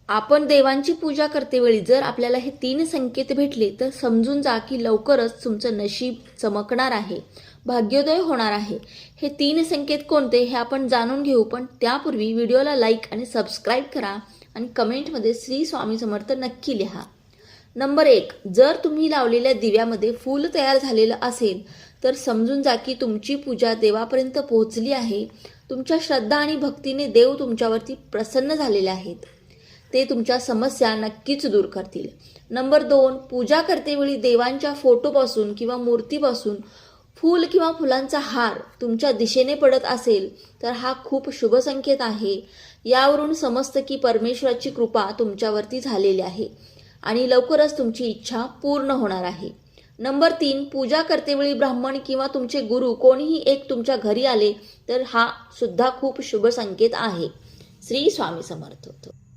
आपण देवांची पूजा करतेवेळी जर आपल्याला हे 3 संकेत भेटले तर समजून जा की लवकरच तुमचं नशीब चमकणार आहे, भाग्योदय होणार आहे. हे 3 संकेत कोणते हे आपण जाणून घेऊ, पण त्यापूर्वी व्हिडिओला लाईक आणि सबस्क्राईब करा आणि कमेंटमध्ये श्री स्वामी समर्थ नक्की लिहा. नंबर 1, जर तुम्ही लावलेल्या दिव्यामध्ये फूल तयार झालेलं असेल तर समजून जा की तुमची पूजा देवापर्यंत पोहोचली आहे. तुमच्या श्रद्धा आणि भक्तीने देव तुमच्यावरती प्रसन्न झालेले आहेत. ते तुमच्या समस्या नक्कीच दूर करतील. नंबर 2, पूजा करतेवेळी देवांच्या फोटोपासून किंवा मूर्तीपासून फूल किंवा फुलांचा हार तुमच्या दिशेने पडत असेल तर हा खूप शुभ संकेत आहे. यावरून समजतं की परमेश्वराची कृपा तुमच्यावरती झालेली आहे आणि लवकरच तुमची इच्छा पूर्ण होणार आहे. नंबर 3, पूजा करतेवेळी ब्राह्मण किंवा तुमचे गुरु कोणीही एक तुमच्या घरी आले तर हा सुद्धा खूप शुभ संकेत आहे. श्री स्वामी समर्थ.